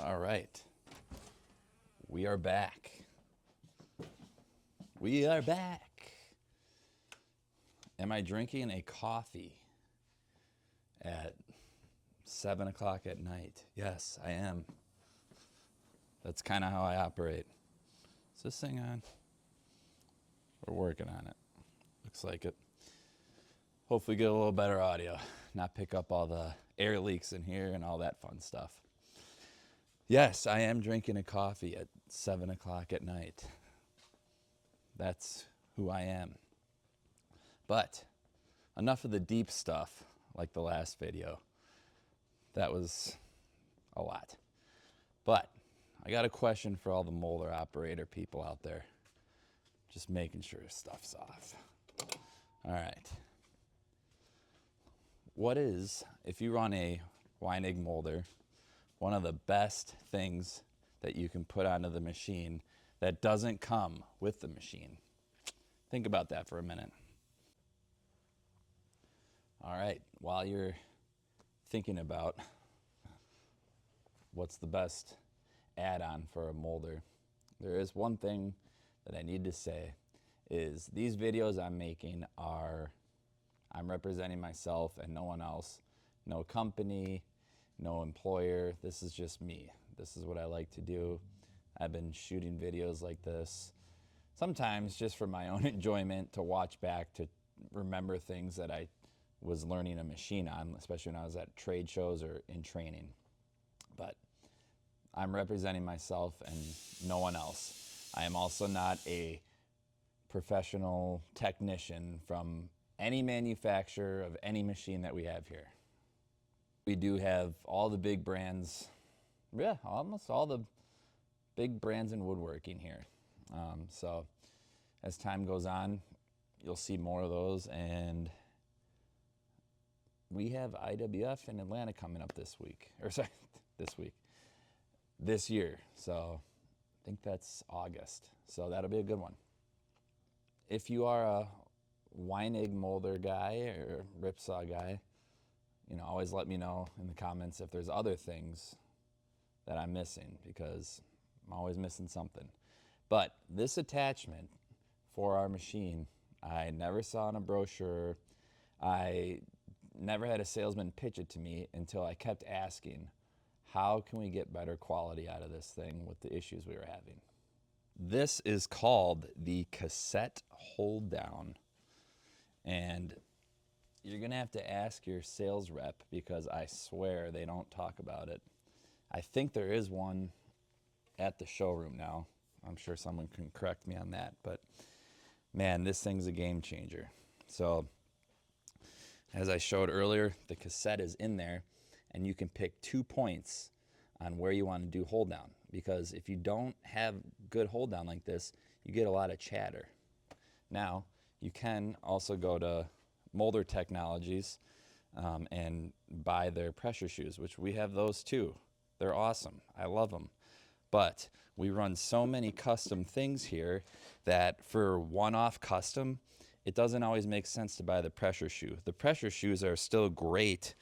All right. We are back. We are back. Am I drinking a coffee at 7 o'clock at night? Yes, I am. That's kind of how I operate. Is this thing on? We're working on it. Looks like it. Hopefully get a little better audio, not pick up all the air leaks in here and all that fun stuff. Yes, I am drinking a coffee at 7 o'clock at night. That's who I am. But enough of the deep stuff like the last video. That was a lot. But I got a question for all the Moulder operator people out there. Just making sure stuff's off. All right. What is, if you run a Weinig Moulder, one of the best things that you can put onto the machine that doesn't come with the machine? Think about that for a minute. All right, while you're thinking about what's the best add-on for a Moulder, there is one thing that I need to say is these videos I'm making are, I'm representing myself and no one else. No company, no employer. This is just me. This is what I like to do. I've been shooting videos like this, sometimes just for my own enjoyment, to watch back, to remember things that I was learning a machine on, especially when I was at trade shows or in training. But I'm representing myself and no one else. I am also not a professional technician from any manufacturer of any machine that we have here. We do have all the big brands, yeah, almost all the big brands in woodworking here. So as time goes on, you'll see more of those, and we have IWF in Atlanta coming up this week, or sorry, this year. So I think that's August. So that'll be a good one. If you are a Weinig Moulder guy or ripsaw guy, you know, always let me know in the comments if there's other things that I'm missing, because I'm always missing something. But this attachment for our machine, I never saw in a brochure. I never had a salesman pitch it to me until I kept asking, how can we get better quality out of this thing with the issues we were having? This is called the cassette hold down. And you're gonna have to ask your sales rep, because I swear they don't talk about it. I think there is one at the showroom now. I'm sure someone can correct me on that, but man, this thing's a game changer. So as I showed earlier, the cassette is in there, and you can pick 2 points on where you want to do hold down, because if you don't have good hold down like this, you get a lot of chatter. Now, you can also go to Moulder Technologies and buy their pressure shoes, which we have those too. They're awesome. I love them. But we run so many custom things here that for one-off custom, it doesn't always make sense to buy the pressure shoe. The pressure shoes are still great,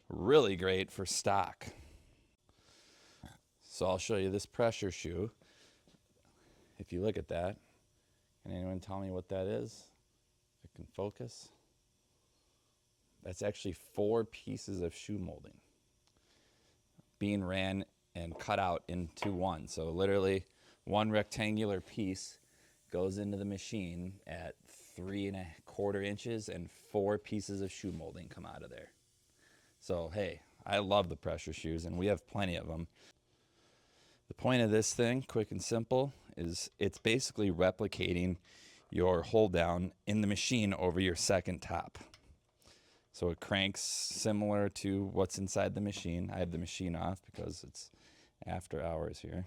really great for stock. So I'll show you this pressure shoe. If you look at that, can anyone tell me what that is? If it can focus. That's actually 4 pieces of shoe molding being ran and cut out into one. So literally one rectangular piece goes into the machine at 3¼ inches, and 4 pieces of shoe molding come out of there. So hey, I love the pressure shoes, and we have plenty of them. The point of this thing, quick and simple, is it's basically replicating your hold down in the machine over your second top. So it cranks similar to what's inside the machine. I have the machine off because it's after hours here.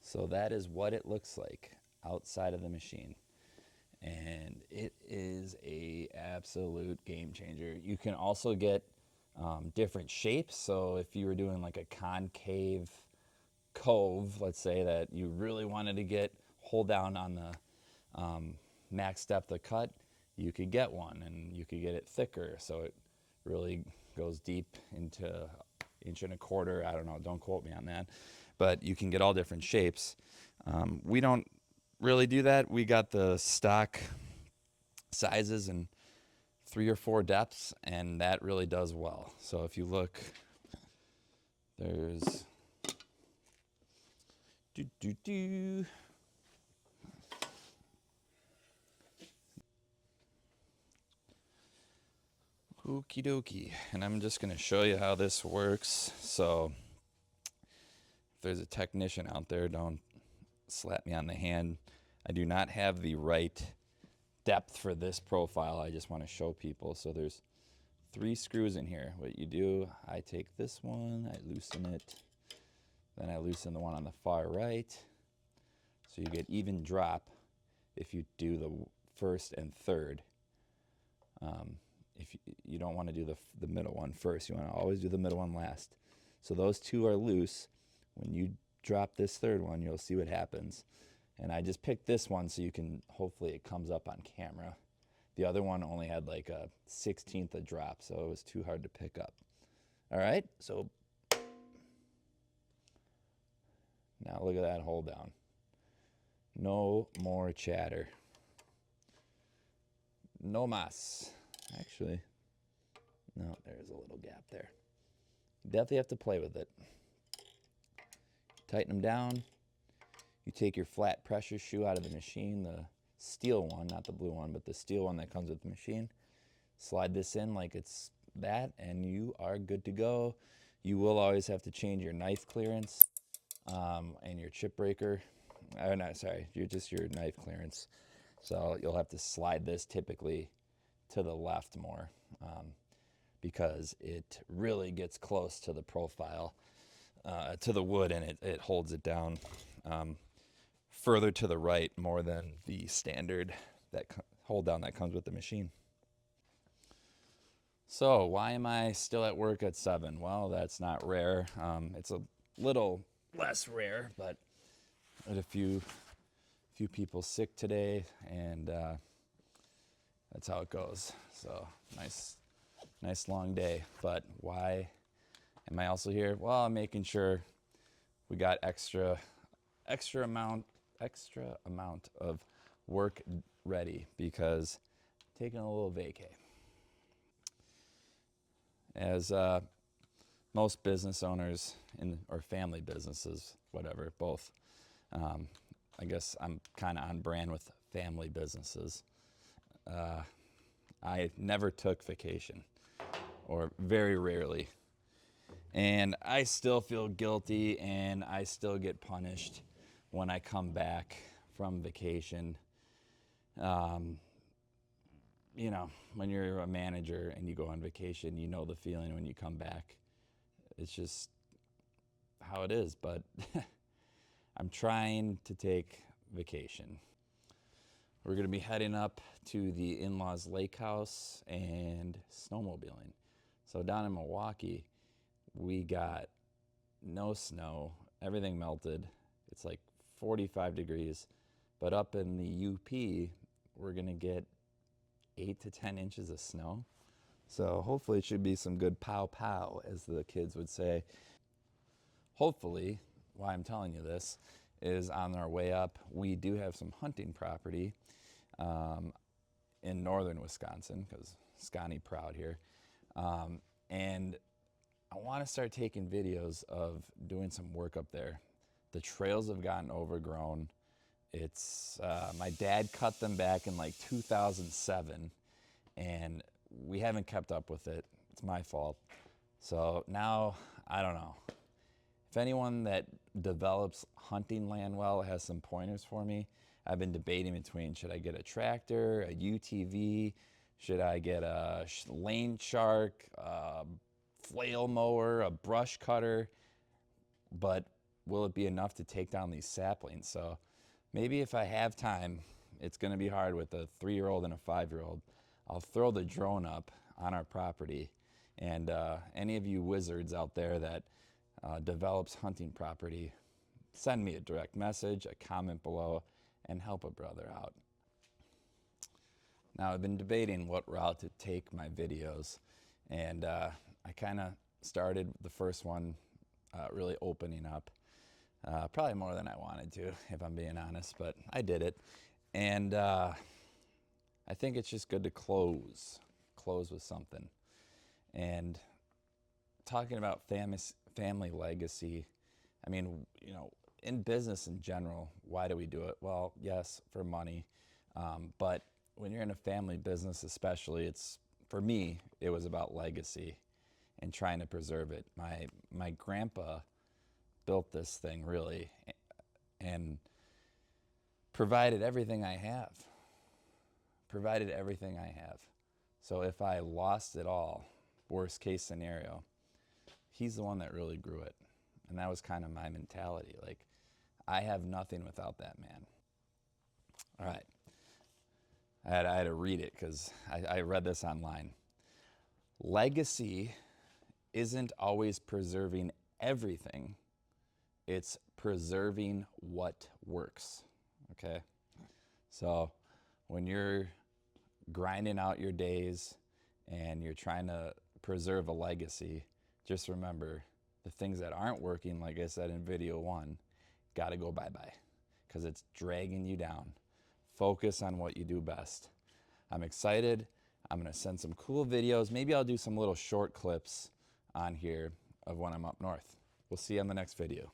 So that is what it looks like outside of the machine. And it is a absolute game changer. You can also get different shapes. So if you were doing like a concave cove, let's say, that you really wanted to hold down on the max depth of cut, you could get one, and you could get it thicker so it really goes deep into 1.25 inches. I don't know, don't quote me on that, but you can get all different shapes. We don't really do that. We got the stock sizes and 3 or 4 depths, and that really does well. So if you look, there's okie dokie. And I'm just going to show you how this works. So if there's a technician out there, don't slap me on the hand. I do not have the right depth for this profile. I just want to show people. So there's 3 screws in here. What you do, I take this one, I loosen it, then I loosen the one on the far right. So you get even drop if you do the first and third. If you don't want to do the middle one first, you want to always do the middle one last. So those 2 are loose. When you drop this third one, you'll see what happens. And I just picked this one so you can, hopefully it comes up on camera. The other one only had like a 1/16 of drop, so it was too hard to pick up. All right, so now look at that hold down. No more chatter. No mas. Actually, no, there's a little gap there. You definitely have to play with it. Tighten them down. You take your flat pressure shoe out of the machine, the steel one, not the blue one, but the steel one that comes with the machine. Slide this in like it's that, and you are good to go. You will always have to change your knife clearance and your chip breaker. Oh, no, sorry, just your knife clearance. So you'll have to slide this typically to the left more because it really gets close to the profile, to the wood, and it holds it down further to the right more than the standard hold down that comes with the machine. So why am I still at work at 7? Well, that's not rare. It's a little less rare, but I had a few people sick today, and that's how it goes. So nice long day. But why am I also here? Well, I'm making sure we got extra amount of work ready because I'm taking a little vacay. As most business owners or family businesses, whatever, both. I guess I'm kind of on brand with family businesses. I never took vacation, or very rarely. And I still feel guilty, and I still get punished when I come back from vacation. You know, when you're a manager and you go on vacation, you know the feeling when you come back. It's just how it is, but I'm trying to take vacation. We're going to be heading up to the in-laws lake house and snowmobiling. So down in Milwaukee, we got no snow, everything melted. It's like 45 degrees, but up in the UP, we're going to get 8 to 10 inches of snow. So hopefully it should be some good pow pow, as the kids would say. Hopefully, why I'm telling you this is on our way up, we do have some hunting property in northern Wisconsin, because Scotty proud here. And I want to start taking videos of doing some work up there. The trails have gotten overgrown. It's my dad cut them back in like 2007, and we haven't kept up with it. It's my fault. So now, I don't know. If anyone that develops hunting land well has some pointers for me. I've been debating between, should I get a tractor, a UTV, should I get a lane shark, a flail mower, a brush cutter, but will it be enough to take down these saplings? So maybe if I have time, it's going to be hard with a 3-year-old and a 5-year-old. I'll throw the drone up on our property And any of you wizards out there that develops hunting property, send me a direct message, a comment below, and help a brother out. Now, I've been debating what route to take my videos, and I kind of started the first one really opening up, probably more than I wanted to, if I'm being honest, but I did it. And I think it's just good to close with something. And talking about family legacy, I mean, you know, in business in general, why do we do it? Well, yes, for money, but when you're in a family business especially, for me, it was about legacy and trying to preserve it. My grandpa built this thing really and provided everything I have. So if I lost it all, worst case scenario, he's the one that really grew it. And that was kind of my mentality. Like, I have nothing without that man. All right. I had to read it because I read this online. Legacy isn't always preserving everything. It's preserving what works. Okay? So when you're grinding out your days and you're trying to preserve a legacy, just remember the things that aren't working, like I said in video 1, got to go bye-bye because it's dragging you down. Focus on what you do best. I'm excited. I'm going to send some cool videos. Maybe I'll do some little short clips on here of when I'm up north. We'll see you on the next video.